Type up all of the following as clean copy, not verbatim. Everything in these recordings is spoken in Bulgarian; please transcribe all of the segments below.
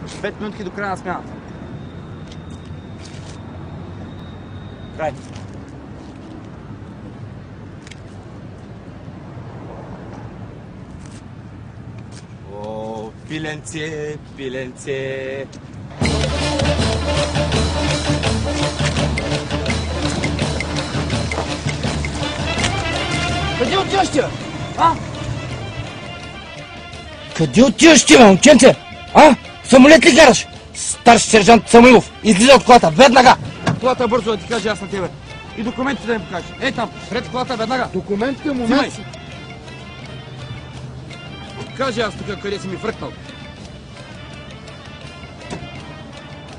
5 минутки до края на смяната. Край. О, пиленце, пиленце. Къде отиваш ти, бе? А? Къде отиваш ти, бе, момченце? А? Самолет ли караш? Старши сержант Самуилов, излиза от колата, веднага! Колата бързо да ти кажа аз на тебе. И документите да ми покажеш. Ей там, пред колата веднага. Документите, момент. Кажи аз тук къде си ми фръкнал.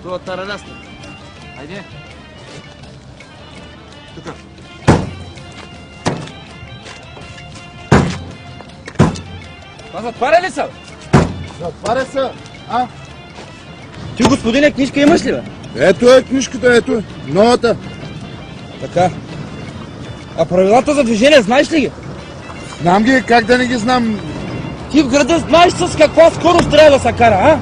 Това тараляста. Айде. Тука. Това затваря ли са? Затваря се. А? Ти, господине, книжка имаш ли, бе? Ето е книжката, ето е. Новата. Така. А правилата за движение знаеш ли ги? Знам ги, как да не ги знам. Ти в града знаеш с каква скорост трябва да се кара, а?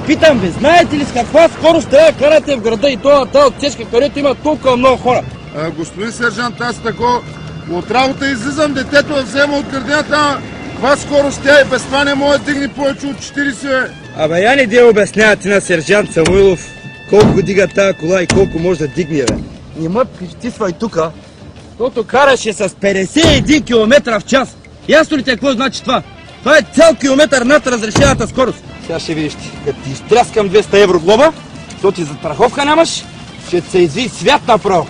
Питам ви, знаете ли с каква скорост трябва да карате в града и това отсечка, където има толкова много хора? Господин сержант, аз тако от работа излизам, детето да взема от градината, каква скорост тя и без това не може да дигне повече от 40, бе. Абе, я не дей обяснявате на сержант Самуилов колко дига тая кола и колко може да дигне, бе. Не ме притисвай тука, защото караше с 51 км в час. Ясно ли те какво значи това? Това е цял километър над разрешената скорост. Сега ще видиш ти, като ти изтряскам 200 евро глоба, защото ти застраховка нямаш, ще се изви свят направо.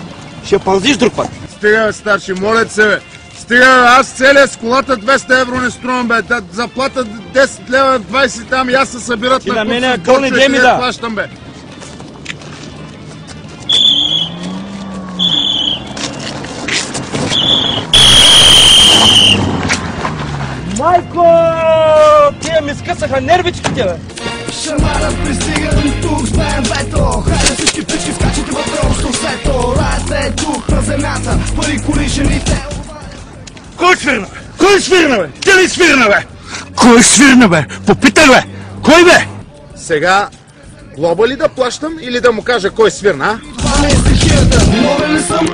Ще пълзиш друг път. Стига, бе, старши, моля се, бе. Стига, бе, аз целия с колата 200 евро не струвам, бе. Заплата 10 лева, 20 там и аз се събират ти на мене курс, акъл не дей ми да. Плащам, бе. Майко! Тия ми скъсаха нервичките, бе! Шамарът пристига до тук, знаем вето. Хайде всички пички, скачите във ростосето. Раят е тук на земята, пари, коли, жените. Кой свирна, бе? Кой свирна, бе? Ти ли свирна, бе? Кой свирна, бе? Попитай, бе! Кой, бе? Сега, глоба ли да плащам или да му кажа кой свирна, а? Това не е стихията, виновен ли съм?